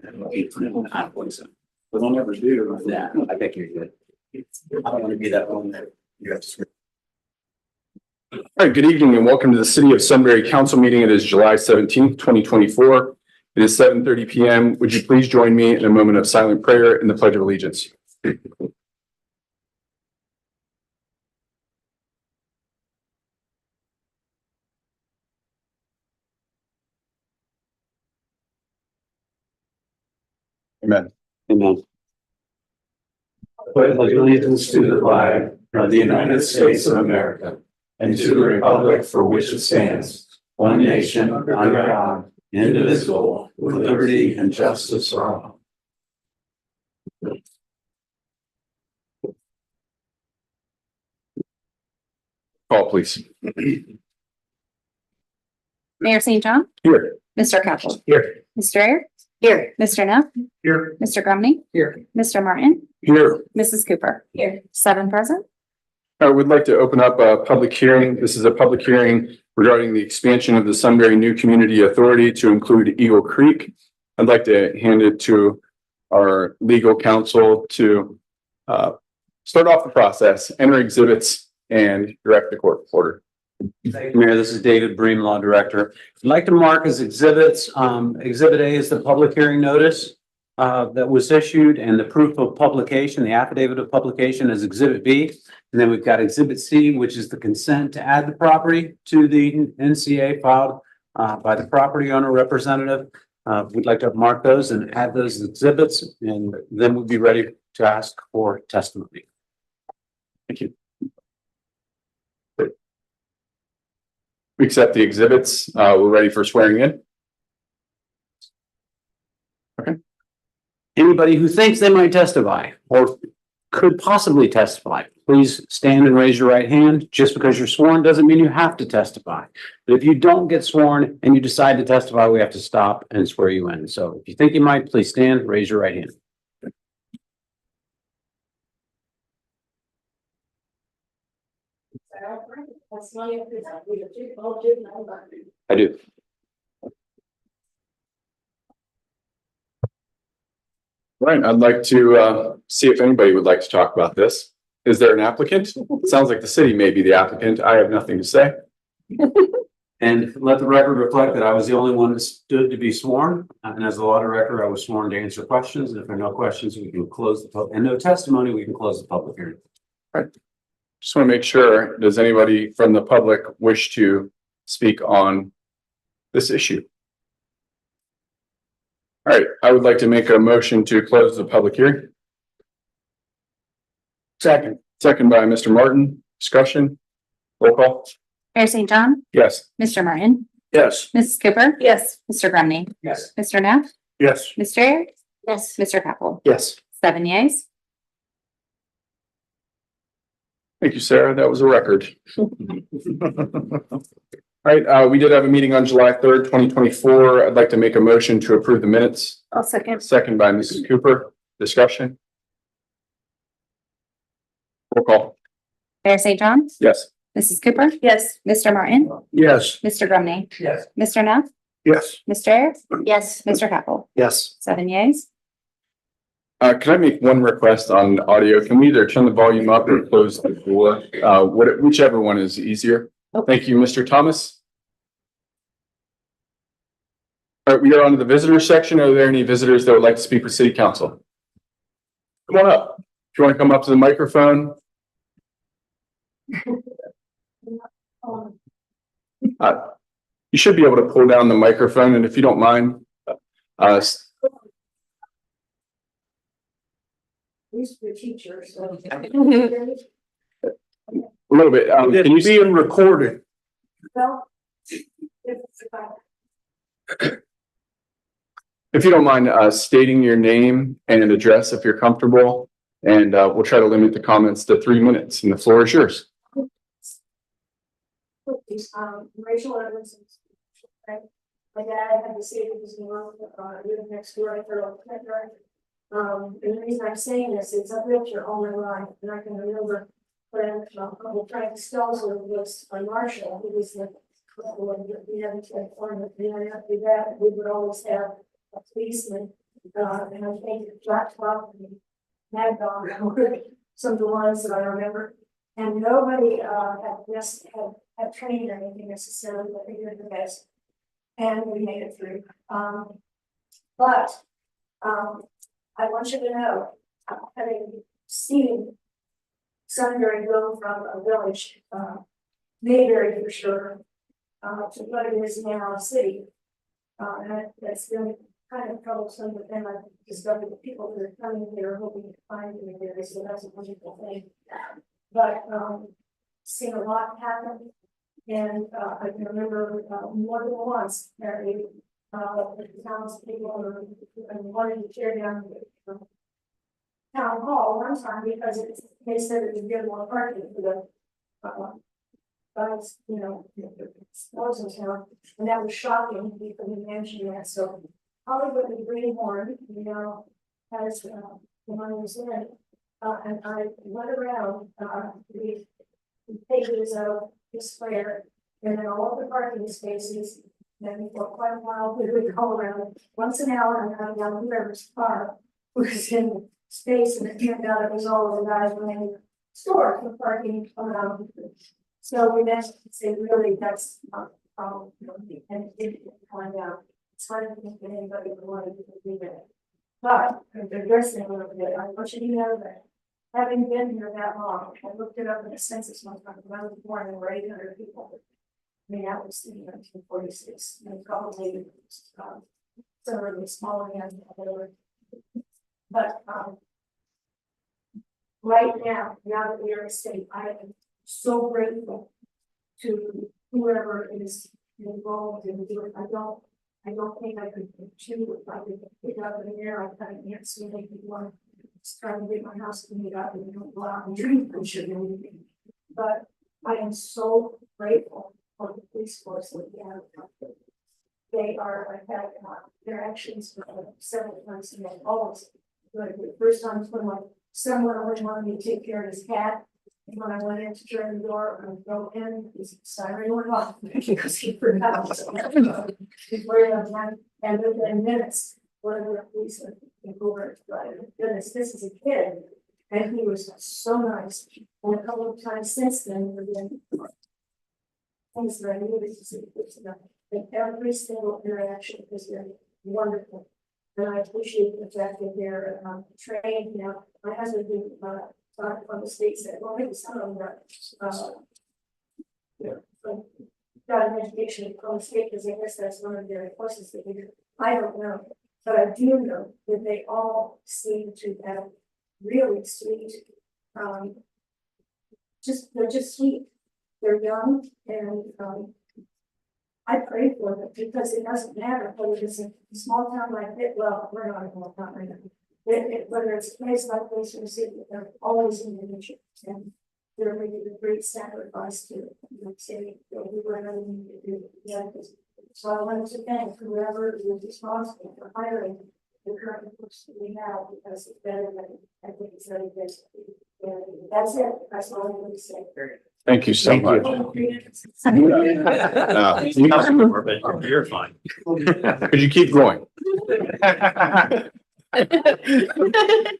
But I'll never do that. I think you're good. I don't want to be that one that you have to. All right, good evening and welcome to the City of Sunbury Council meeting. It is July 17th, 2024. It is 7:30 p.m. Would you please join me in a moment of silent prayer in the Pledge of Allegiance? Amen. Amen. Pledge allegiance to the flag of the United States of America and to the republic for which it stands, one nation under God, indivisible, with liberty and justice for all. Call, please. Mayor St. John, Here. Mr. Capel, Here. Mr. Ayers, here, Mr. Neff, Here. Mr. Grumney, Here. Mr. Martin, Here. Mrs. Cooper, here, 7 present. I would like to open up a public hearing. This is a public hearing regarding the expansion of the Sunbury New Community Authority to include Eagle Creek. I'd like to hand it to our legal counsel to start off the process, enter exhibits, and direct the court order. Thank you, Mayor. This is David Bream, Law Director. I'd like to mark as exhibits. Exhibit A is the public hearing notice that was issued, and the proof of publication, the affidavit of publication, is Exhibit B. And then we've got Exhibit C, which is the consent to add the property to the NCA filed by the property owner representative. We'd like to mark those and add those as exhibits, and then we'll be ready to ask for testimony. Thank you. We accept the exhibits. We're ready for swearing in. Okay. Anybody who thinks they might testify or could possibly testify, please stand and raise your right hand. Just because you're sworn doesn't mean you have to testify. But if you don't get sworn and you decide to testify, we have to stop and swear you in. So if you think you might, please stand, raise your right hand. I do. Right. I'd like to see if anybody would like to talk about this. Is there an applicant? It sounds like the city may be the applicant. I have nothing to say. And let the record reflect that I was the only one that stood to be sworn. And as the law director, I was sworn to answer questions. And if there are no questions, we can close and no testimony, we can close the public hearing. Just want to make sure, does anybody from the public wish to speak on this issue? All right, I would like to make a motion to close the public hearing. Second. Second by Mr. Martin. Discussion. Roll call. Mayor St. John, Yes. Mr. Martin, Yes. Mrs. Cooper, yes, Mr. Grumney, Yes. Mr. Neff, Yes. Mr. Ayers, yes, Mr. Capel, Yes. 7 yeas. Thank you, Sarah. That was a record. All right, we did have a meeting on July 3rd, 2024. I'd like to make a motion to approve the minutes. I'll second. Second by Mrs. Cooper. Discussion. Roll call. Mayor St. John, Yes. Mrs. Cooper, yes, Mr. Martin, Yes. Mr. Grumney, Yes. Mr. Neff, Yes. Mr. Ayers, yes, Mr. Capel, Yes. 7 yeas. Can I make one request on audio? Can we either turn the volume up or close the door? Whichever one is easier. Okay. Thank you, Mr. Thomas. All right, we are on to the visitor section. Are there any visitors that would like to speak with City Council? Come on up. If you want to come up to the microphone. You should be able to pull down the microphone, and if you don't mind, teachers. a little bit. Can you see him recorded? If you don't mind stating your name and address if you're comfortable, and we'll try to limit the comments to 3 minutes, and the floor is yours. Rachel Evans. My dad had to say it was living next door. I heard and the reason I'm saying this is I've lived here all my life, and I can remember when Uncle Frank Stelzler was on Marshall. He was the we had to inform the after that we would always have a policeman And I think Black Top and Mad Dog were some of the ones that I remember. And nobody, had training or anything necessarily, but they did the best. And we made it through. But I want you to know, having seen Sunbury go from a village, Mayberry for sure, to what it is now, a city. And that's been kind of troublesome, but then I discovered the people that are coming here hoping to find me there, so that's a wonderful thing. But, seen a lot happen, and, I can remember, more than once, Mary, the townspeople wanted to tear down the town hall one time because they said it would give more parking for the, guys, sports in town, and that was shocking because we mentioned that, so Hollywood and Greenhorn, has, the money was in it. And I went around, the pages of the square, and then all of the parking spaces. Then for quite a while, we would go around once an hour and have down whoever's car was in space, and it turned out it was all of the guys running the store for parking around. So we then say, really, that's not a problem, and it didn't find out. It's hard to think that anybody would want to do that. But addressing a little bit, I want you to know that having been here that long, I looked it up in the census one time when I was born, and were 800 people. I mean, that was in 1946, and probably some of the smaller ones, whatever. But right now that we are a state, I am so grateful to whoever is involved in doing. I don't think I could chew if I could pick up in the air. I kind of can't see making one. Just trying to get my house cleaned up and don't go out and drink and sugar and anything. But I am so grateful for the police force that we have. They are, I've had their actions for several times, and they always good. The first time when someone only wanted me to take care of his cat. And when I went in to turn the door and go in, his siren went off because he forgot. Before he left, and within minutes, one of the police over, goodness, this is a kid. And he was so nice. And a couple of times since then, we've been things that I needed to see. And every single interaction has been wonderful. And I appreciate the fact that they're trained now. My husband, who taught from the state, said, well, maybe some of them got an education from the state because I guess that's one of their courses that they do. I don't know. But I do know that they all seem to have really sweet, they're just sweet. They're young, and I pray for them because it doesn't matter whether it's a small town like it. Well, we're not a small town right now. Whether it's a place like this or a city, they're always in the nature, and they're making a great sacrifice to say that we were not need to do. Yeah, so I wanted to thank whoever is responsible for hiring the current person we have, because it's better than I think it's very good. And that's it. That's all I'm going to say. Thank you so much. You're fine. Could you keep going?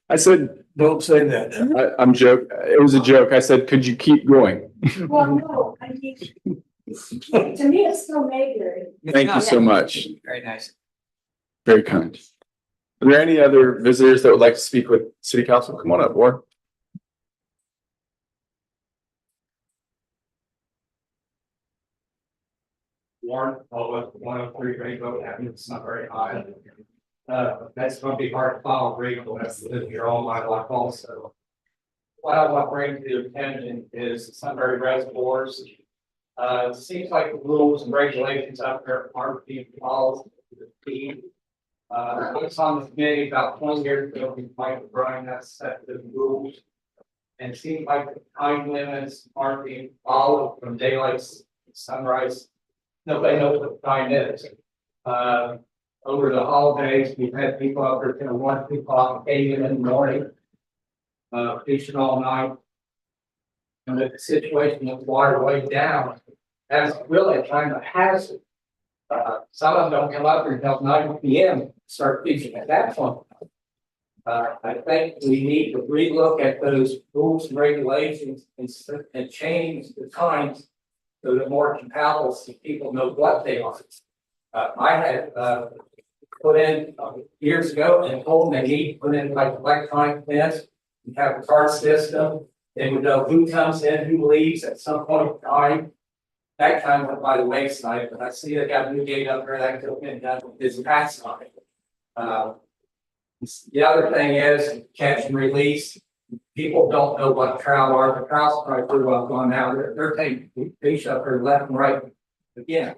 I said, Don't say that. I'm joke. It was a joke. I said, could you keep going? Well, no, I mean, to me, it's still Mayberry. Thank you so much. Very nice. Very kind. Are there any other visitors that would like to speak with City Council? Come on up, Warren. Warren, 103 Rainbow Avenue. It's not very high. That's going to be hard to follow. Rainbow, that's lived here all my life also. What I want to bring to your attention is the Sunbury reservoirs. It seems like the rules and regulations out there aren't being followed to the T. I was on the committee about 20 years ago with Michael Bryan that set the rules. And it seems like the time limits aren't being followed from daylight to sunrise. Nobody knows what the time is. Over the holidays, we've had people out there till 1 o'clock, 8 in the morning, fishing all night. And the situation with water way down, that's really kind of hazard. Some of them don't come up until 9 p.m., start fishing at that point. I think we need to relook at those rules and regulations and change the times so that more compatible so people know what they are. I had, put in years ago and told them they need to put in like electronic fence. You have a card system. They would know who comes in, who leaves at some point in time. That kind of went by the wayside, but I see they got a new gate up there that could have been done with this tax on it. The other thing is catch and release. People don't know what trout are. The trout's probably pretty well gone now. They're taking fish up there left and right again.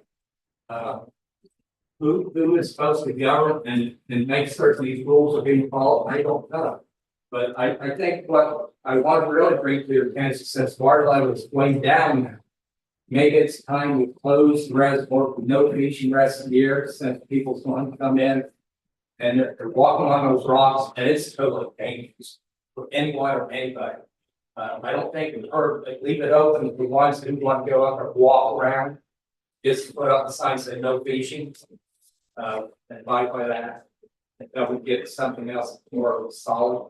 Who is supposed to govern and make certain these rules are being followed? I don't know. But I think what I want to really bring to your attention, since water level is way down now, maybe it's time we close the reservoir with no fishing rest of the year, since people's going to come in and they're walking on those rocks, and it's totally dangerous for anyone or anybody. I don't think it's hurt, like leave it open if we want to want to go up or walk around. Just put up the sign saying no fishing. And abide by that. That would get something else more solid.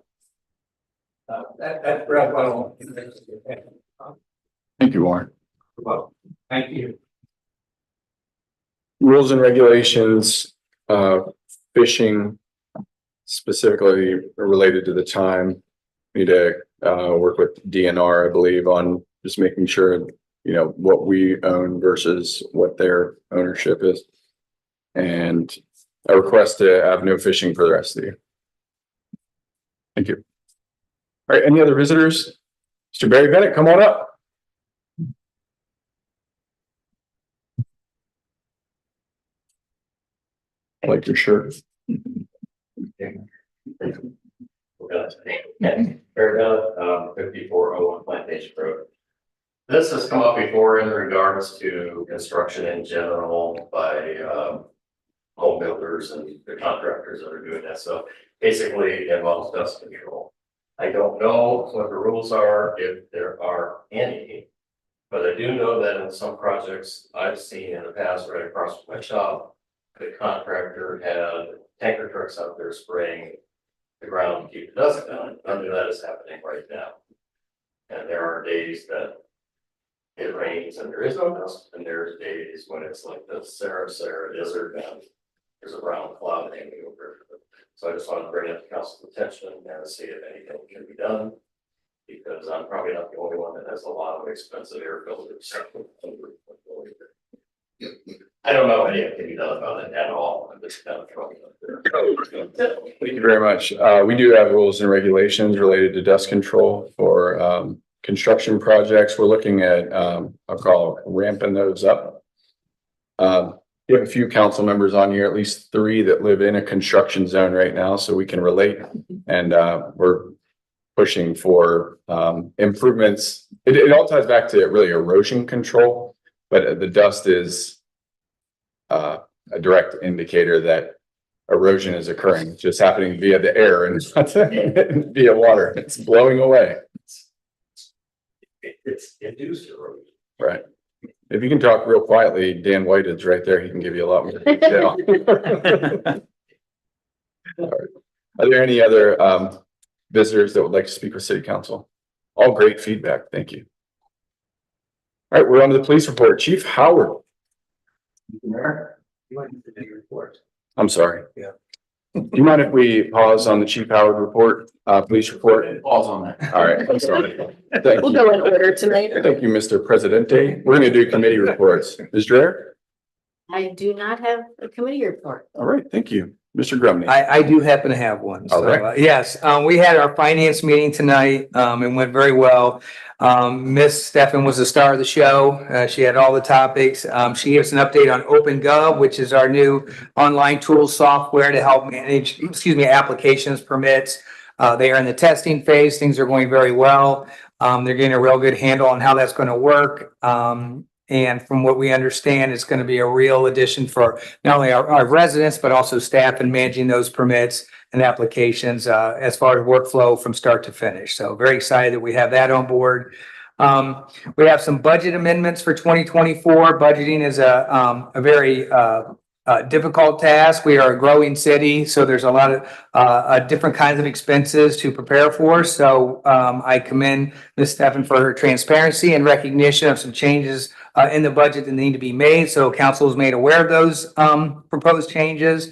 That's what I want. Thank you, Warren. Well, thank you. Rules and regulations, fishing specifically related to the time. Need to work with DNR, I believe, on just making sure, you know, what we own versus what their ownership is. And a request to have no fishing for the rest of the year. Thank you. All right, any other visitors? Mr. Barry Bennett, come on up. I like your shirt. Fairfield, 5401 Plantation Road. This has come up before in regards to construction in general by home builders and the contractors that are doing that. So basically it involves dust control. I don't know what the rules are, if there are any, but I do know that in some projects I've seen in the past right across from my shop, the contractor had tanker trucks out there spraying the ground to keep the dust down. None of that is happening right now. And there are days that it rains and there is no dust, and there's days when it's like the Sarah desert and there's a brown cloud hanging over it. So I just want to bring it to council's attention and see if anything can be done, because I'm probably not the only one that has a lot of expensive air filters. I don't know if anything can be done about it at all. I'm just kind of throwing it up there. Thank you very much. We do have rules and regulations related to dust control for construction projects. We're looking at, I'll call it ramping those up. We have a few council members on here, at least 3 that live in a construction zone right now, so we can relate. And we're pushing for improvements. It all ties back to really erosion control, but the dust is a direct indicator that erosion is occurring. It's just happening via the air and not via water. It's blowing away. It's induced erosion. Right. If you can talk real quietly, Dan White is right there. He can give you a lot more detail. All right. Are there any other visitors that would like to speak with City Council? All great feedback. Thank you. All right, we're on to the police report. Chief Howard. Mayor, you want to do your report? I'm sorry. Yeah. Do you mind if we pause on the Chief Howard report, police report? Pause on that. All right, I'm sorry. Thank We'll you. go in order tonight. Thank you, Mr. Presidente. We're going to do committee reports. Ms. Dreher? I do not have a committee report. All right, thank you. Mr. Grumney? I do happen to have one. So, All right. yes, we had our finance meeting tonight. It went very well. Miss Stefan was the star of the show. She had all the topics. She gave us an update on OpenGov, which is our new online tool software to help manage, applications, permits. They are in the testing phase. Things are going very well. They're getting a real good handle on how that's going to work. And from what we understand, it's going to be a real addition for not only our residents, but also staff in managing those permits and applications as far as workflow from start to finish. So very excited that we have that on board. We have some budget amendments for 2024. Budgeting is a very difficult task. We are a growing city, so there's a lot of different kinds of expenses to prepare for. So I commend Ms. Steffen for her transparency and recognition of some changes in the budget that need to be made. So council is made aware of those proposed changes.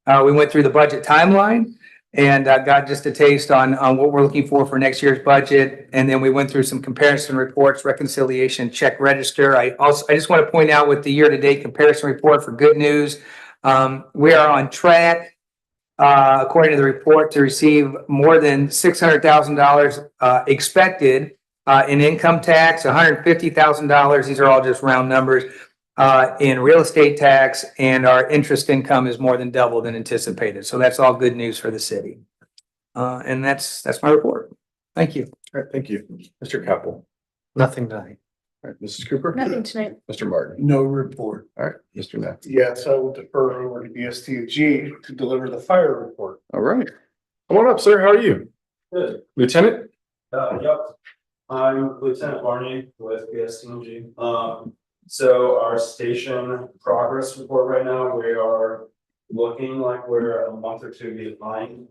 We went through the budget timeline and got just a taste on what we're looking for next year's budget. And then we went through some comparison reports, reconciliation, check register. I just want to point out with the year-to-date comparison report for good news, we are on track, according to the report, to receive more than $600,000 expected in income tax, $150,000. These are all just round numbers. In real estate tax, and our interest income is more than double than anticipated. So that's all good news for the city. And that's my report. Thank you. All right, thank you. Mr. Capel. Nothing tonight. All right, Mrs. Cooper. Nothing tonight. Mr. Martin. No report. All right, Mr. Neff. Yes, I will defer over to BSTG to deliver the fire report. All right. Come on up, sir. How are you? Good. Lieutenant? Yep. I'm Lieutenant Barney with BSTG. So our station progress report right now, we are looking like we're a month or two behind,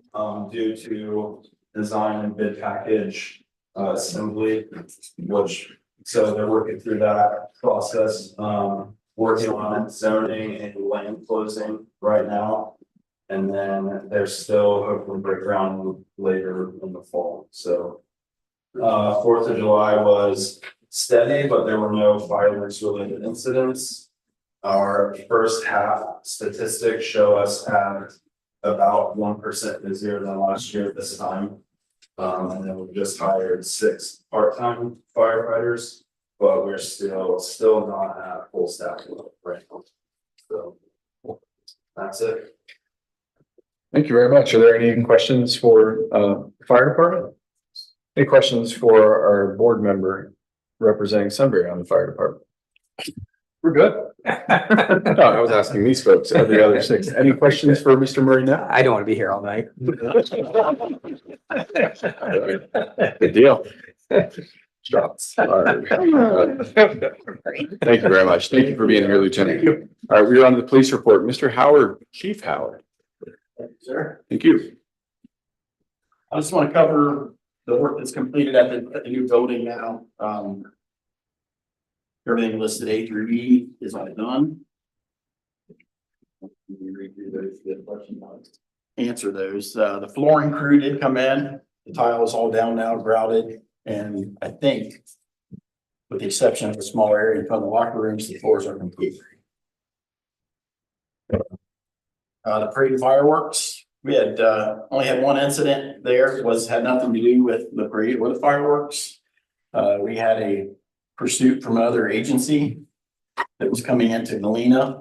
due to design and bid package, assembly, so they're working through that process, working on zoning and land closing right now. And then they're still hoping to break ground later in the fall, so. 4th of July was steady, but there were no fireworks related incidents. Our first half statistics show us at about 1% busier than last year at this time. And then we just hired 6 part-time firefighters, but we're still not at full staff level right now. So that's it. Thank you very much. Are there any questions for fire department? Any questions for our board member representing Sunbury on the fire department? We're good. No, I was asking these folks, every other 6. Any questions for Mr. Murray now? I don't want to be here all night. Good deal. Shots fired. Thank you very much. Thank you for being here, Lieutenant. All right, we're on to the police report. Mr. Howard, Chief Howard. Sir, Thank you. I just want to cover the work that's completed at the new building now. Everything listed A through E is all done. Answer those. The flooring crew did come in. The tile is all down now, grouted, and I think, with the exception of a small area in front of the locker rooms, the floors are complete. The parade and fireworks, we had only had one incident there. Had nothing to do with the parade or the fireworks. We had a pursuit from another agency that was coming into Galena.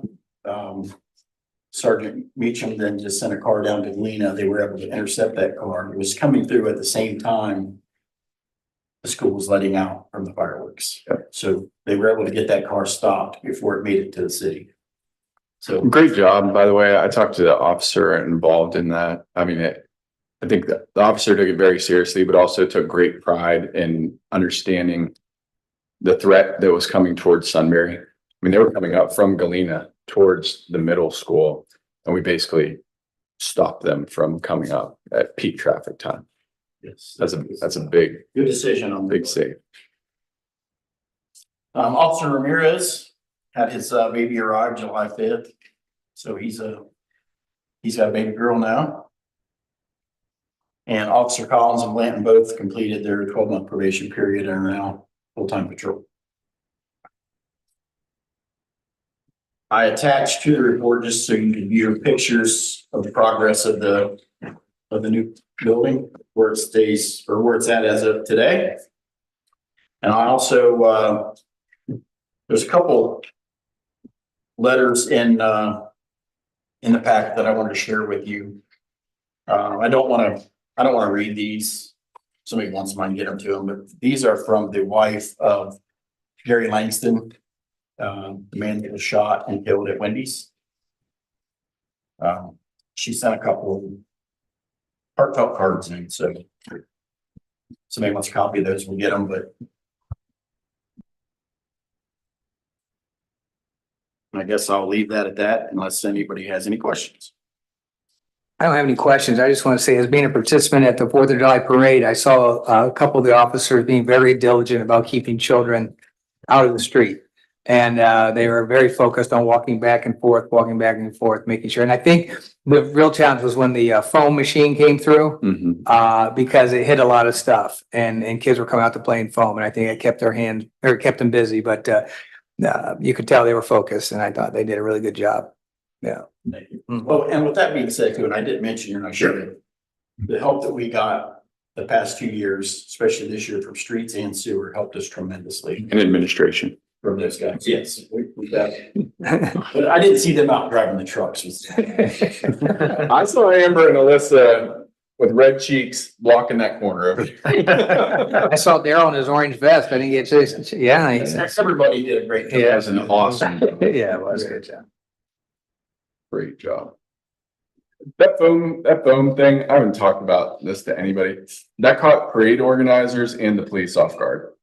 Sergeant Meacham then just sent a car down to Galena. They were able to intercept that car. It was coming through at the same time the school was letting out from the fireworks. So they were able to get that car stopped before it made it to the city. So Great job, by the way. I talked to the officer involved in that. I mean, I think the officer took it very seriously, but also took great pride in understanding the threat that was coming towards Sunbury. I mean, they were coming up from Galena towards the middle school, and we basically stopped them from coming up at peak traffic time. yes, That's a big, good decision on big save. Officer Ramirez had his baby arrive July 5th. So he's got a baby girl now. And Officer Collins and Blanton both completed their 12-month probation period and are now full-time patrol. I attached to the report just so you can view pictures of the progress of the new building, where it stays or where it's at as of today. And I also there's a couple letters in the packet that I wanted to share with you. I don't want to read these. Somebody wants mine, get them to them, but these are from the wife of Gary Langston, the man that was shot and killed at Wendy's. She sent a couple of heartfelt cards in, so somebody wants a copy of those, we'll get them, but I guess I'll leave that at that unless anybody has any questions. I don't have any questions. I just want to say, as being a participant at the Fourth of July parade, I saw a couple of the officers being very diligent about keeping children out of the street. And they were very focused on walking back and forth, making sure. And I think the real challenge was when the foam machine came through, because it hit a lot of stuff and kids were coming out to play in foam. And I think it kept kept them busy, but you could tell they were focused, and I thought they did a really good job. Yeah. Thank you. Well, and with that being said, too, and I didn't mention, you're not sure, the help that we got the past 2 years, especially this year from streets and sewer, helped us tremendously And administration. from those guys. Yes, we got, but I didn't see them out driving the trucks. I saw Amber and Alyssa with red cheeks blocking that corner over there. I saw Daryl in his orange vest. I think it's just, yeah. Everybody did a great job. Yeah. That's an awesome job. Yeah, it was a good job. Great job. That foam thing, I haven't talked about this to anybody. That caught parade organizers and the police off guard.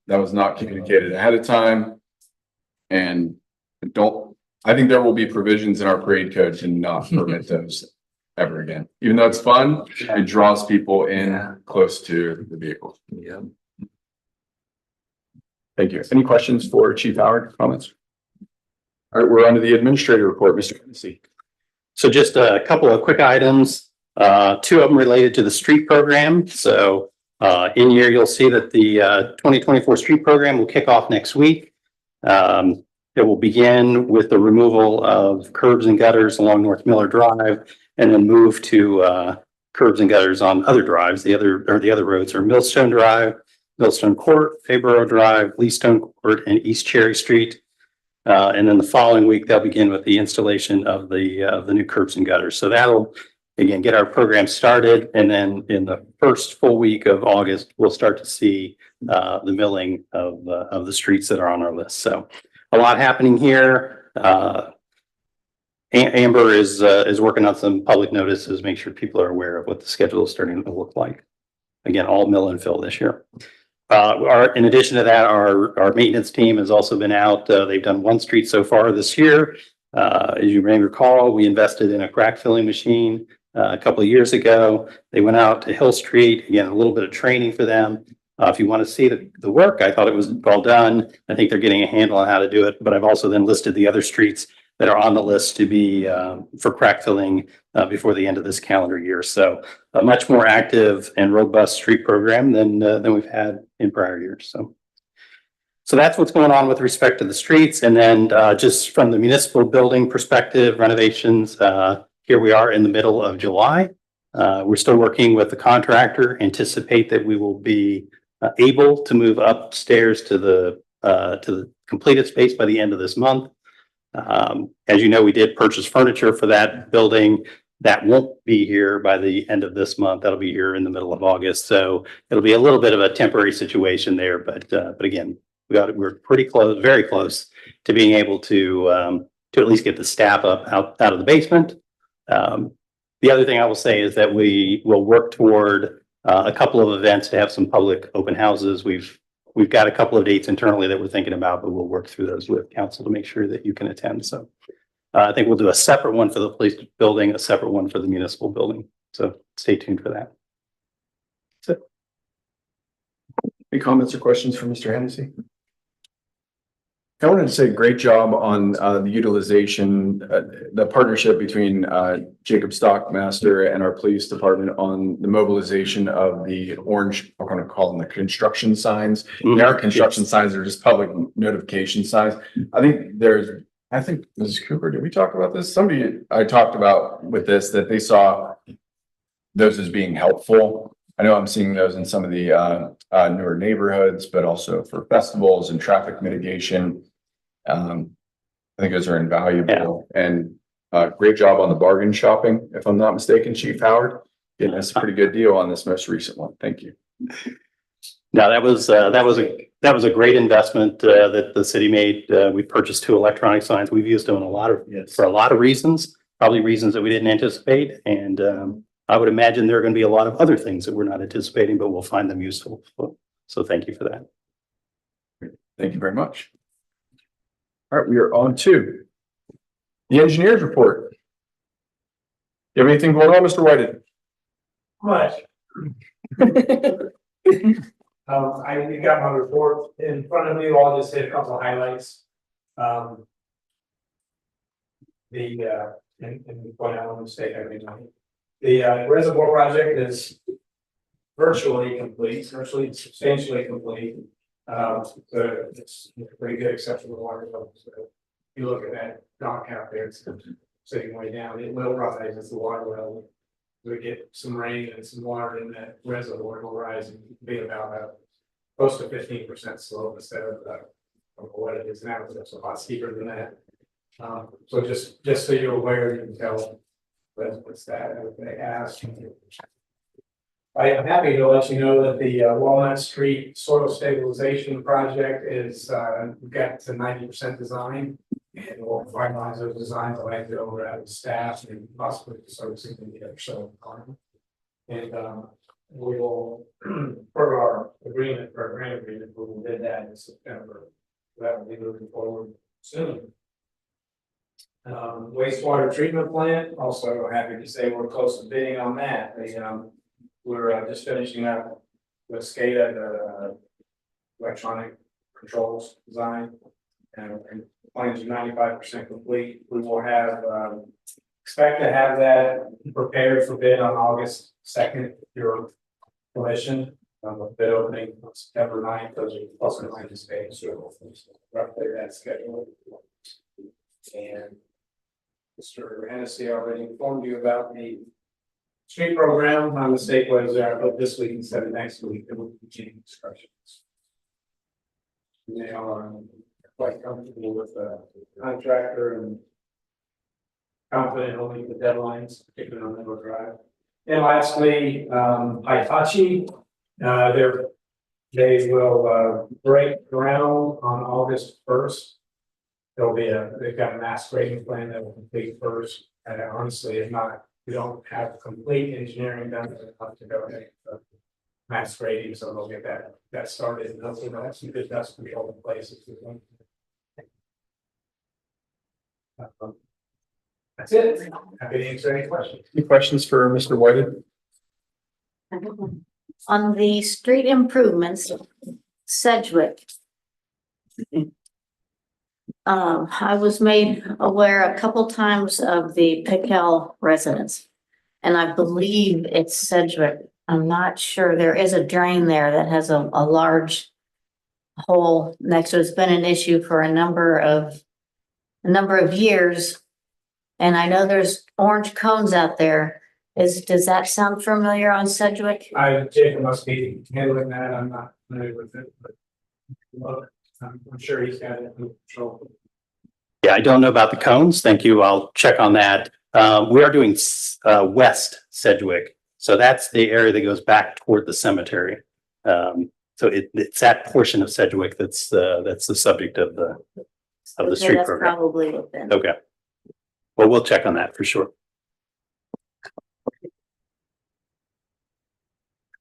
That was not communicated ahead of time. And I think there will be provisions in our parade code to not permit those ever again. Even though it's fun, it draws people in close to the vehicle. Yeah. Thank you. Any questions for Chief Howard? Comments? All right, we're on to the administrator report, Mr. Hennessy. So just a couple of quick items, 2 of them related to the street program. So in here, you'll see that the 2024 street program will kick off next week. It will begin with the removal of curbs and gutters along North Miller Drive, and then move to curbs and gutters on other drives. The other roads are Millstone Drive, Millstone Court, Fayborough Drive, Leastone Court, and East Cherry Street. And then the following week, they'll begin with the installation of the new curbs and gutters. So that'll, again, get our program started. And then in the first full week of August, we'll start to see the milling of the streets that are on our list. So a lot happening here. Amber is working on some public notices, make sure people are aware of what the schedule is starting to look like. Again, all mill and fill this year. In addition to that, our maintenance team has also been out. They've done 1 street so far this year. As you may recall, we invested in a crack filling machine a couple of years ago. They went out to Hill Street, again, a little bit of training for them. If you want to see the work, I thought it was well done. I think they're getting a handle on how to do it, but I've also then listed the other streets that are on the list to be for crack filling before the end of this calendar year. So a much more active and robust street program than we've had in prior years. So that's what's going on with respect to the streets. And then just from the municipal building perspective, renovations, here we are in the middle of July. We're still working with the contractor, anticipate that we will be able to move upstairs to the completed space by the end of this month. As you know, we did purchase furniture for that building. That won't be here by the end of this month. That'll be here in the middle of August. So it'll be a little bit of a temporary situation there, but again, we're pretty close, very close to being able to at least get the staff up out of the basement. The other thing I will say is that we will work toward a couple of events to have some public open houses. We've got a couple of dates internally that we're thinking about, but we'll work through those with council to make sure that you can attend. So I think we'll do a separate one for the police building, a separate one for the municipal building. So stay tuned for that. That's it. Any comments or questions for Mr. Hennessy? I wanted to say great job on the utilization, the partnership between Jacob Stockmaster and our police department on the mobilization of the orange, I'm going to call them the construction signs. They aren't construction signs, they're just public notification signs. I think Mrs. Cooper, did we talk about this? Somebody I talked about with this, that they saw those as being helpful. I know I'm seeing those in some of the newer neighborhoods, but also for festivals and traffic mitigation. I think those are invaluable. And great job on the bargain shopping, if I'm not mistaken, Chief Howard. Getting us a pretty good deal on this most recent one. Thank you. No, that was a great investment that the city made. We purchased 2 electronic signs. We've used them for a lot of reasons, probably reasons that we didn't anticipate. And I would imagine there are going to be a lot of other things that we're not anticipating, but we'll find them useful. So thank you for that. Thank you very much. All right, we are on to the engineer's report. You have anything going on, Mr. Whited? Much. I got my report in front of me, I'll just hit a couple of highlights. And point out one mistake I made. The reservoir project is virtually complete, virtually substantially complete. So it's pretty good except for the water level. So if you look at that dock out there, it's sitting way down. It will rise as the water level. We get some rain and some water in that reservoir, will rise and be about close to 15% slope instead of what it is now. So it's a lot steeper than that. So just so you're aware, you can tell what's that they asked. I am happy to let you know that the Walnut Street Soil Stabilization Project is got to 90% design. And we'll finalize those designs. I'll have to over at the staff and possibly the servicing the other side of the farm. And we will, for our agreement, for our grant agreement, we will bid that in September. That will be moving forward soon. Wastewater treatment plant, also happy to say we're close to bidding on that. We're just finishing up with SCADA, the electronic controls design. And plans are 95% complete. We will have, expect to have that prepared for bid on August 2nd, your permission. The bid opening on September 9th, those are plus or minus days, so roughly that schedule. And Mr. Hennessy already informed you about the street program. My mistake was there, but this week instead of next week, it will be continuing instructions. They are quite comfortable with the contractor and confident only the deadlines, particularly on Middle Drive. And lastly, Hitachi, they will break ground on August 1st. They've got a mass grading plan that will complete first. And honestly, if not, we don't have complete engineering done, it's have to go ahead with mass grading, so they'll get that started. And hopefully they'll have some good dust control in place. That's it. Happy to answer any questions. Any questions for Mr. Whited? On the street improvements, Sedgwick. I was made aware a couple times of the Pickell residence. And I believe it's Sedgwick. I'm not sure. There is a drain there that has a large hole next to it. It's been an issue for a number of years. And I know there's orange cones out there. Does that sound familiar on Sedgwick? Jacob must be handling that. I'm not familiar with it, but I'm sure he's got it under control. Yeah, I don't know about the cones. Thank you. I'll check on that. We are doing West Sedgwick. So that's the area that goes back toward the cemetery. So it's that portion of Sedgwick that's the subject of the street That's program. probably it then. Okay. Well, we'll check on that for sure.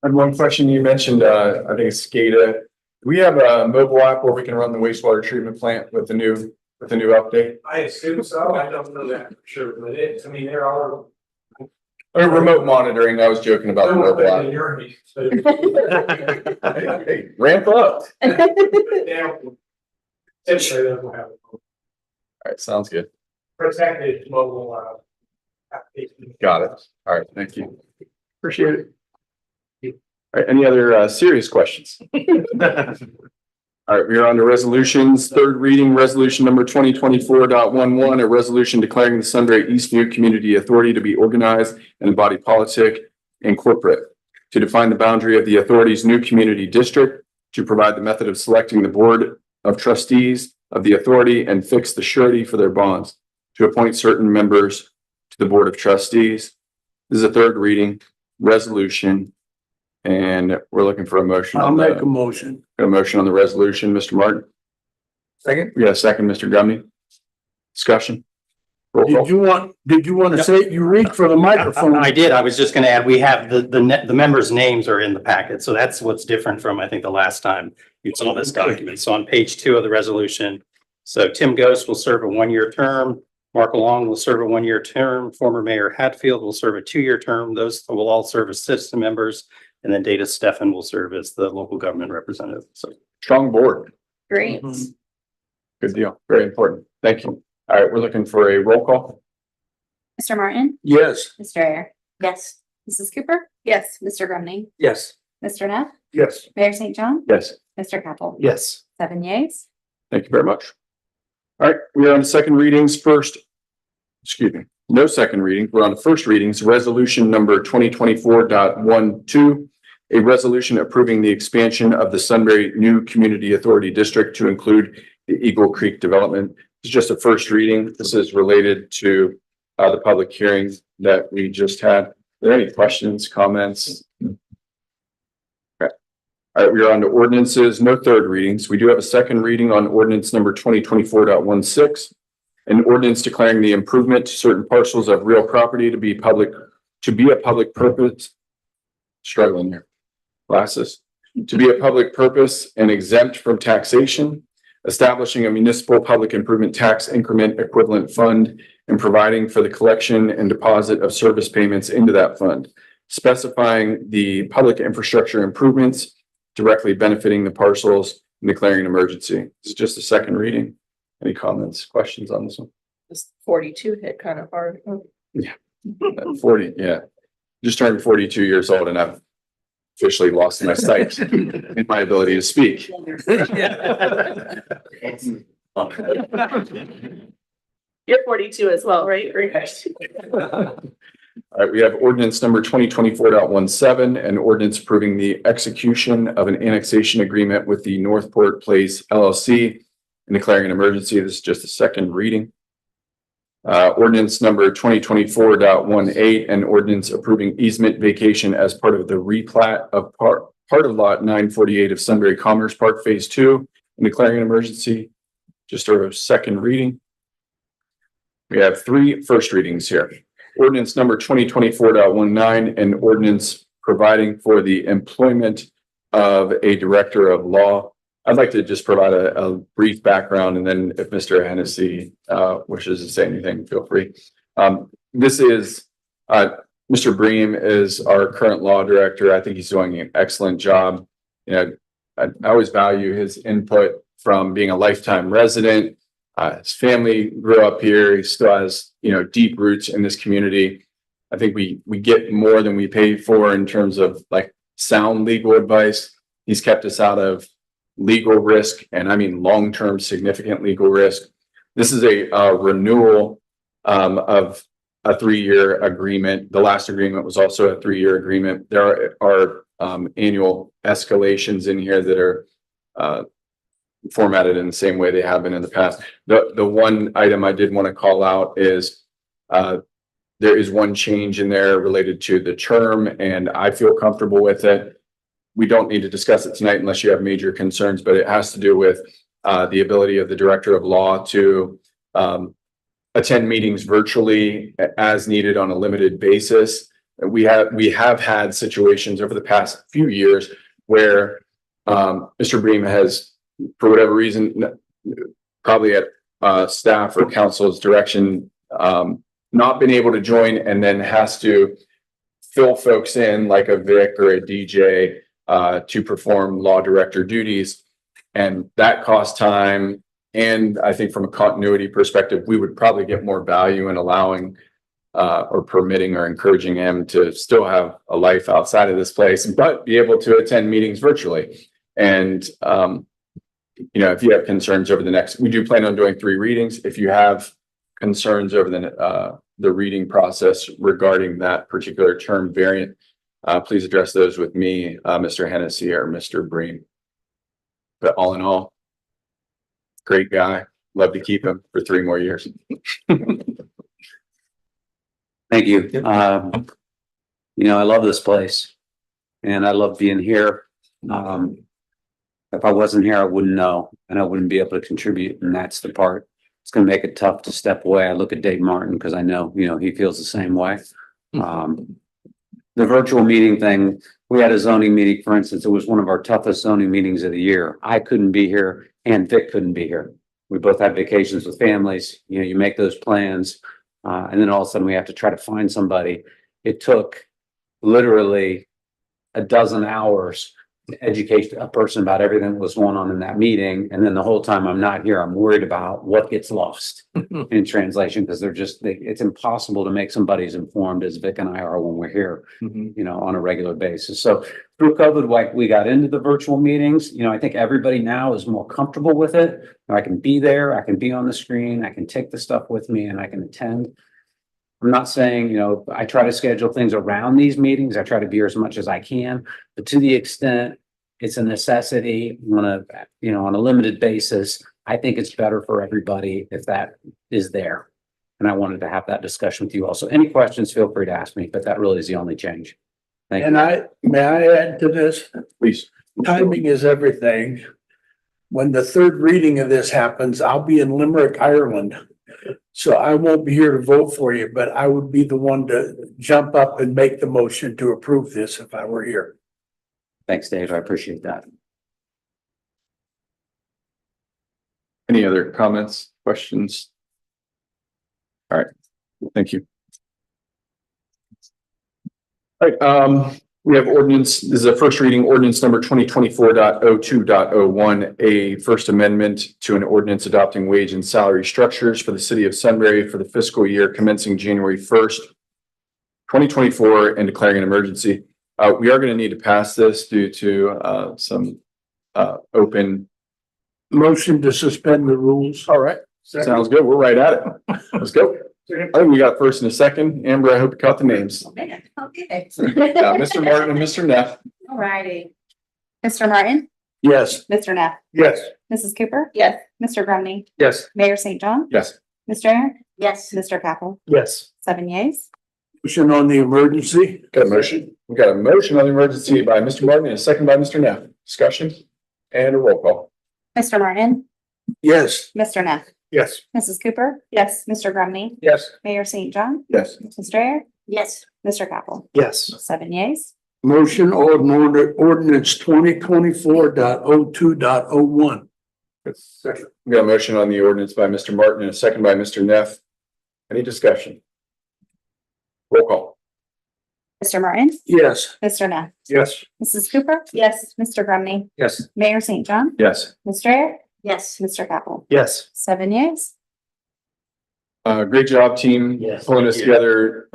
And one question you mentioned, I think it's SCADA. Do we have a mobile app where we can run the wastewater treatment plant with the new update? I assume so. I don't know that for sure, but I mean, there are. Or remote monitoring, I was joking about the mobile app. Hey, ramp up. Typically, those will have All right, sounds good. protected mobile application. Got it. All right, thank you. Appreciate it. All right, any other serious questions? All right, we are on to resolutions. Third reading, resolution number 2024.11, a resolution declaring the Sunbury Eastview Community Authority to be organized and a body politic and corporate, to define the boundary of the authority's new community district, to provide the method of selecting the board of trustees of the authority and fix the surety for their bonds, to appoint certain members to the board of trustees. This is a third reading resolution. And we're looking for a motion. I'll make a motion. A motion on the resolution, Mr. Martin. Second? We got a second, Mr. Gumney. Discussion. Roll call. Did you want to say, you read for the microphone? I did. I was just going to add, we have the members' names are in the packet. So that's what's different from, I think, the last time you saw this document. So on page 2 of the resolution, So Tim Ghost will serve a 1-year term. Mark Long will serve a 1-year term. Former Mayor Hatfield will serve a 2-year term. Those will all serve as citizen members. And then Data Stefan will serve as the local government representative. So Strong board. Great. Good deal. Very important. Thank you. All right, we're looking for a roll call. Mr. Martin, Yes. Mr. Ayer, Yes. Mrs. Cooper. Yes. Mr. Grumney, Yes. Mr. Neff, Yes. Mayor St. John, Yes. Mr. Capel. yes. 7 yeas. Thank you very much. All right, we are on to second readings first. Excuse me, no second reading. We're on to first readings, resolution number 2024.12. A resolution approving the expansion of the Sunbury New Community Authority District to include the Eagle Creek development. It's just a first reading. This is related to the public hearings that we just had. Are there any questions, comments? Okay. All right, we are on to ordinances, no third readings. We do have a second reading on ordinance number 2024.16. An ordinance declaring the improvement to certain parcels of real property to be a public purpose. Struggling here. Glasses. To be a public purpose and exempt from taxation, establishing a municipal public improvement tax increment equivalent fund and providing for the collection and deposit of service payments into that fund, specifying the public infrastructure improvements directly benefiting the parcels and declaring an emergency. It's just a second reading. Any comments, questions on this one? This 42 hit kind of hard. 40, yeah. Just turned 42 years old and I've officially lost my sight in my ability to speak. You're 42 as well, right? All right, we have ordinance number 2024.17, an ordinance approving the execution of an annexation agreement with the Northport Place LLC and declaring an emergency. This is just a second reading. Ordinance number 2024.18, an ordinance approving easement vacation as part of the replat of part of lot 948 of Sunbury Commerce Park Phase 2 and declaring an emergency. Just a second reading. We have 3 first readings here. Ordinance number 2024.19, an ordinance providing for the employment of a director of law. I'd like to just provide a brief background, and then if Mr. Hennessy wishes to say anything, feel free. This is Mr. Bream is our current law director. I think he's doing an excellent job. You know, I always value his input from being a lifetime resident. His family grew up here. He still has, deep roots in this community. I think we get more than we pay for in terms of like sound legal advice. He's kept us out of legal risk, and I mean long-term significant legal risk. This is a renewal of a 3-year agreement. The last agreement was also a 3-year agreement. There are annual escalations in here that are formatted in the same way they have been in the past. The one item I did want to call out is there is one change in there related to the term, and I feel comfortable with it. We don't need to discuss it tonight unless you have major concerns, but it has to do with the ability of the director of law to attend meetings virtually as needed on a limited basis. We have had situations over the past few years where Mr. Bream has, for whatever reason, probably at staff or council's direction, not been able to join, and then has to fill folks in like a Vic or a DJ to perform law director duties. And that costs time. And I think from a continuity perspective, we would probably get more value in allowing or permitting or encouraging him to still have a life outside of this place, but be able to attend meetings virtually. And, if you have concerns over we do plan on doing 3 readings. If you have concerns over the reading process regarding that particular term variant, please address those with me, Mr. Hennessy or Mr. Bream. But all in all, great guy. Love to keep him for 3 more years. Thank you. I love this place and I love being here. If I wasn't here, I wouldn't know, and I wouldn't be able to contribute. And that's the part. It's going to make it tough to step away. I look at Dave Martin because I know, he feels the same way. The virtual meeting thing, we had a zoning meeting, for instance. It was one of our toughest zoning meetings of the year. I couldn't be here and Vic couldn't be here. We both have vacations with families, you know, you make those plans. And then all of a sudden we have to try to find somebody. It took literally a dozen hours to educate a person about everything that was going on in that meeting. And then the whole time I'm not here, I'm worried about what gets lost in translation, because it's impossible to make somebody as informed as Vic and I are when we're here, you know, on a regular basis. So through COVID, like we got into the virtual meetings, you know, I think everybody now is more comfortable with it. I can be there, I can be on the screen, I can take the stuff with me and I can attend. I'm not saying, you know, I try to schedule things around these meetings. I try to be here as much as I can, but to the extent it's a necessity on a limited basis, I think it's better for everybody if that is there. And I wanted to have that discussion with you also. Any questions, feel free to ask me, but that really is the only change. Thank you. And may I add to this? Please. Timing is everything. When the third reading of this happens, I'll be in Limerick, Ireland. So I won't be here to vote for you, but I would be the one to jump up and make the motion to approve this if I were here. Thanks, Dave. I appreciate that. Any other comments, questions? All right, thank you. All right, we have ordinance, this is a first reading ordinance number 2024.02.01, a first amendment to an ordinance adopting wage and salary structures for the city of Sunbury for the fiscal year commencing January 1st, 2024 and declaring an emergency. We are going to need to pass this due to some open. Motion to suspend the rules. All right, sounds good. We're right at it. Let's go. I think we got first and a second. Amber, I hope you caught the names. Okay. Mr. Martin and Mr. Neff. All righty. Mr. Martin, Yes. Mr. Neff, Yes. Mrs. Cooper. Yes. Mr. Grumney, Yes. Mayor St. John, Yes. Mr. Aaron, Yes. Mr. Capel, Yes. 7 yeas. Motion on the emergency. Got a motion. We got a motion on the emergency by Mr. Martin and a second by Mr. Neff. Discussion and a roll call. Mr. Martin, Yes. Mr. Neff, Yes. Mrs. Cooper. Yes. Mr. Grumney, Yes. Mayor St. John, Yes. Mr. Aaron, Yes. Mr. Capel, Yes. 7 yeas. Motion on ordinance 2024.02.01. Second. We got a motion on the ordinance by Mr. Martin and a second by Mr. Neff. Any discussion? Roll call. Mr. Martin, Yes. Mr. Neff, Yes. Mrs. Cooper. Yes. Mr. Grumney, Yes. Mayor St. John, Yes. Mr. Aaron, Yes. Mr. Capel, Yes. 7 yeas. Great job, team, Yes, pulling us thank you. together.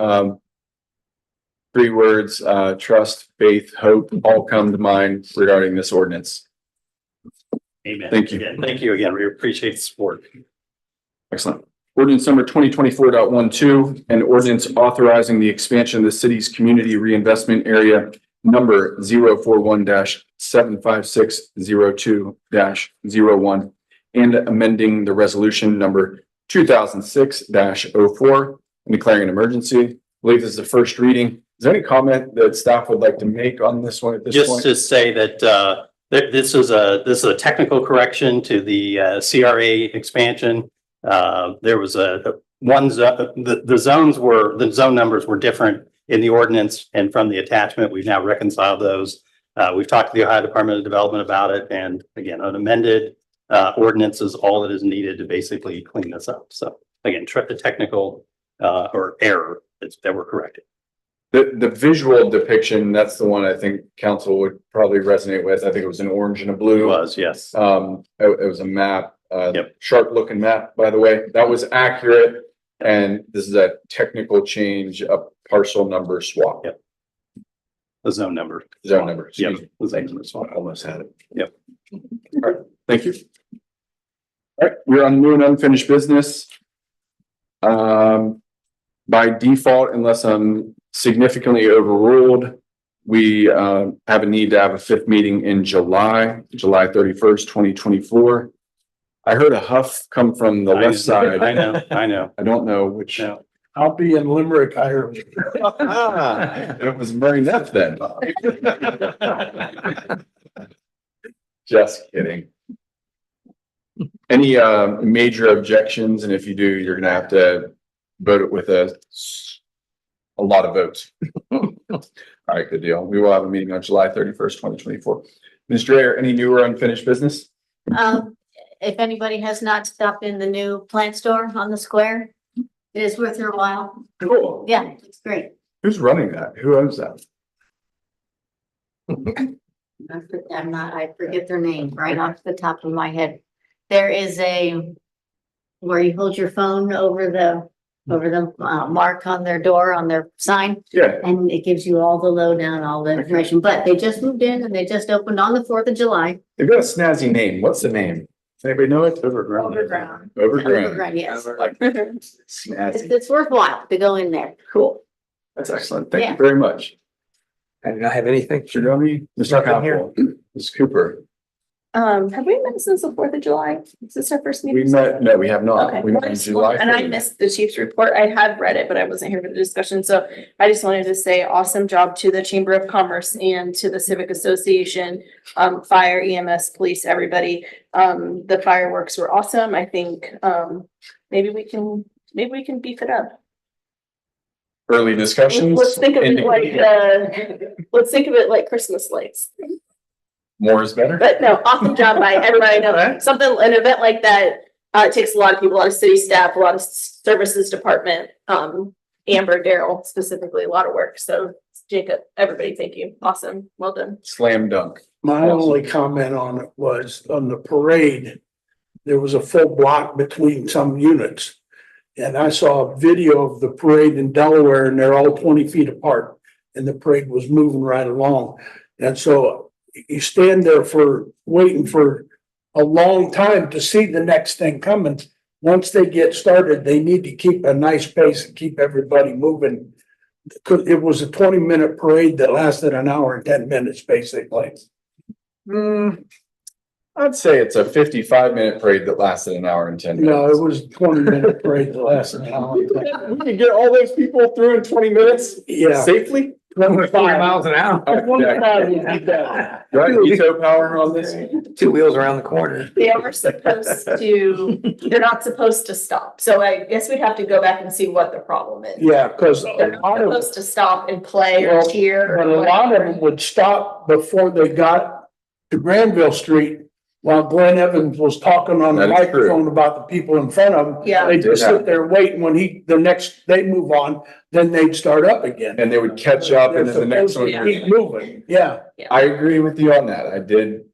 3 words, trust, faith, hope, all come to mind regarding this ordinance. Amen. Thank you. Again, thank you again. We appreciate the support. Excellent. Ordinance number 2024.12, an ordinance authorizing the expansion of the city's community reinvestment area number 041-75602-01 and amending the resolution number 2006-04 and declaring an emergency. I believe this is the first reading. Is there any comment that staff would like to make on this one at this Just point? to say that this is a technical correction to the CRA expansion. There was the zone numbers were different in the ordinance and from the attachment. We've now reconciled those. We've talked to the Ohio Department of Development about it, and again, an amended ordinance is all that is needed to basically clean this up. So again, the technical or error that we're correcting. The visual depiction, that's the one I think council would probably resonate with. I think it was an orange and a blue. It was, yes. It was a map, Yep. sharp looking map, by the way. That was accurate. And this is a technical change, a parcel number swap. Yep. The zone number. Zone number. Yep. Excuse me. The zone number swap. Almost had it. Yep. All right, thank you. All right, we're on new and unfinished business. By default, unless I'm significantly overruled, we have a need to have a 5th meeting in July 31st, 2024. I heard a huff come from the left side. I know. I don't know which. No. I'll be in Limerick, Ireland. It was Murray Neff then. Just kidding. Any major objections? And if you do, you're gonna have to vote it with a lot of votes. All right, good deal. We will have a meeting on July 31st, 2024. Mr. Ayer, any new or unfinished business? if anybody has not stopped in the new plant store on the square, it is worth your while. Cool. Yeah, it's great. Who's running that? Who owns that? I forget their name right off the top of my head. There is a where you hold your phone over the mark on their door, on their sign, Yeah. and it gives you all the lowdown, all the information. But they just moved in and they just opened on the 4th of July. They've got a snazzy name. What's the name? Does anybody know it? Overground. Overground. Overground. Yes. Like snazzy. It's worthwhile to go in there. Cool. That's excellent. Thank Yeah. you very much. I do not have anything. Mr. Dummy, Mr. Nothing here. Capel, Ms. Cooper. Have we met since the 4th of July? Is this our first meeting? We met, no, we have not. Okay. We met in July. And I 3rd. missed the chief's report. I had read it, but I wasn't here for the discussion. So I just wanted to say awesome job to the Chamber of Commerce and to the Civic Association, fire, EMS, police, everybody. The fireworks were awesome. I think, maybe we can beef it up. Early discussions. Let's think of it like Christmas lights. More is better. But no, awesome job by everybody. I know something, an event like that, it takes a lot of people, a lot of city staff, a lot of services department, Amber, Daryl specifically, a lot of work. So Jacob, everybody, thank you. Awesome. Well done. Slam dunk. My only comment on it was on the parade, there was a full block between some units. And I saw a video of the parade in Delaware and they're all 20 feet apart and the parade was moving right along. And so you stand there waiting for a long time to see the next thing coming. Once they get started, they need to keep a nice pace and keep everybody moving. It was a 20-minute parade that lasted an hour and 10 minutes, basically. I'd say it's a 55-minute parade that lasted an hour and 10 minutes. No, it was a 20-minute parade that lasted an hour. We can get all those people through in 20 minutes Yeah. safely? 25 miles an hour. Right, veto power on this? 2 wheels around the corner. They are supposed to, they're not supposed to stop. So I guess we'd have to go back and see what the problem is. Yeah, because They're not supposed to stop and play or Well, cheer. but a lot of them would stop before they got to Granville Street while Glenn Evans was talking on the That is true. microphone about the people in front of him. Yeah. They just Yeah. sit there waiting when they move on, then they'd start up again. And they would catch up and then the next one. They're supposed to keep moving, yeah. I agree with you on that. I did.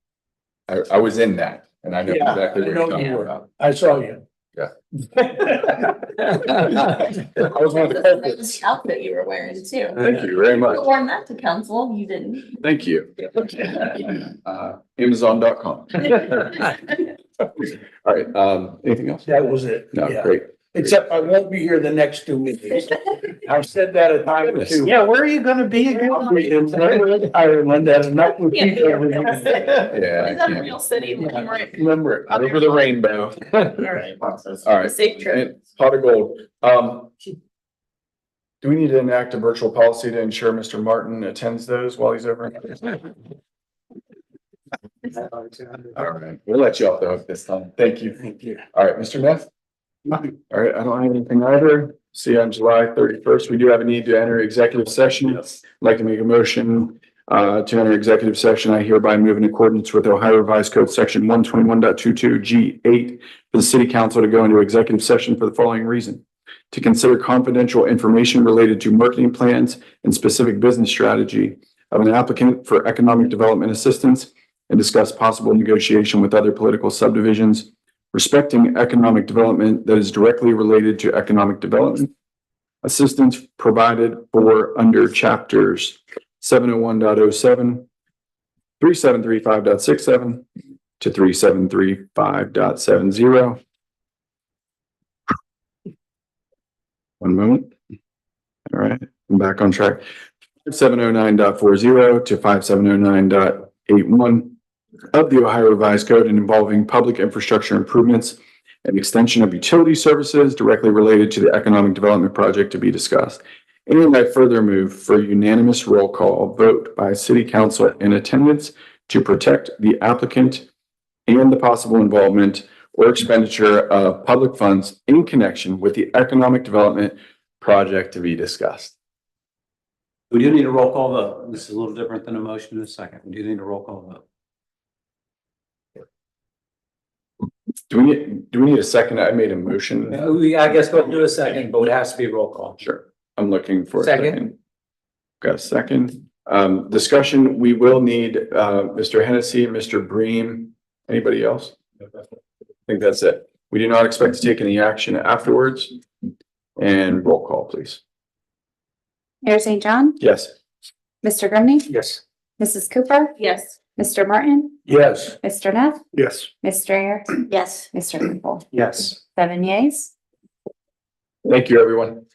I was in that and I know Yeah, exactly I what know you're talking you were. about. I saw you. I was one of the culprits. Outfit you were wearing too. Thank you very much. You worn that to council, you didn't. Thank you. Amazon.com. All right, anything else? That was it. No, Yeah. great. Except I won't be here the next 2 meetings. I've said that a time or two. Yeah, where are you gonna be again? I'll be in Ireland at enough with people. Yeah, I Is that a can't. real city? Right. Remember it. Over the rainbow. All right. All right. Safe trip. And pot of gold. Do we need to enact a virtual policy to ensure Mr. Martin attends those while he's over? All right, we'll let you off the hook this time. Thank you. Thank you. All right, Mr. Neff? Nothing. All right, I don't have anything either. See you on July 31st. We do have a need to enter executive session. I'd like to make a motion to enter executive session. I hereby move in accordance with Ohio Revised Code Section 121.22 G8 for the city council to go into executive session for the following reason: to consider confidential information related to marketing plans and specific business strategy of an applicant for economic development assistance and discuss possible negotiation with other political subdivisions respecting economic development that is directly related to economic development. Assistance provided for under chapters 701.07, 3735.67 to 3735.70. One moment. All right, I'm back on track. 709.40 to 5709.81 of the Ohio Revised Code and involving public infrastructure improvements and extension of utility services directly related to the economic development project to be discussed. And I further move for unanimous roll call vote by city council in attendance to protect the applicant and the possible involvement or expenditure of public funds in connection with the economic development project to be discussed. We do need a roll call vote. This is a little different than a motion in a second. We do need a roll call vote. Do we need a second? I made a motion. I guess we'll do a second, but it has to be roll call. Sure. I'm looking for a Second. second. Got a second. Discussion, we will need, Mr. Hennessy, Mr. Bream, anybody else? I think that's it. We do not expect to take any action afterwards. And roll call, please. Mayor St. John, Yes. Mr. Grumney, Yes. Mrs. Cooper, Yes. Mr. Martin, Yes. Mr. Neff, Yes. Mr. Ayer, Yes. Mr. Mokel. Yes. 7 yeas. Thank you, everyone.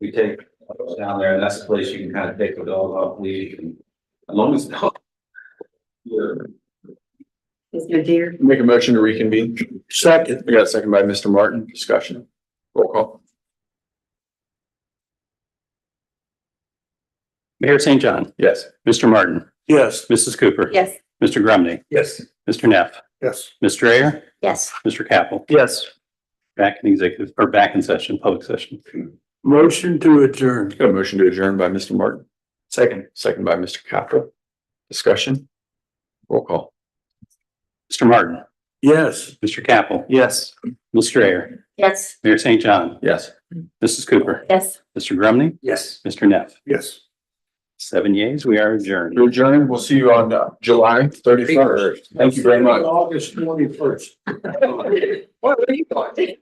we take down there, and that's the place you can kind of take the dog off leash and as long as. Is your deer? Make a motion to reconvene. Second. We got a second by Mr. Martin. Discussion. Roll call. Mayor St. John, Yes. Mr. Martin, Yes. Mrs. Cooper. Yes. Mr. Grumney, Yes. Mr. Neff, Yes. Mr. Ayer, Yes. Mr. Capel. Yes. Back in executive, or back in session, public session. Motion to adjourn. Got a motion to adjourn by Mr. Martin. Second by Mr. Capra. Discussion. Roll call. Mr. Martin, Yes. Mr. Capel, Yes. Mr. Ayer, Yes. Mayor St. John, Yes. Mrs. Cooper, Yes. Mr. Grumney, Yes. Mr. Neff. Yes. 7 years, we are adjourned. We're adjourned. We'll see you on July 31st. Thank you very much. August 21st. What are you doing?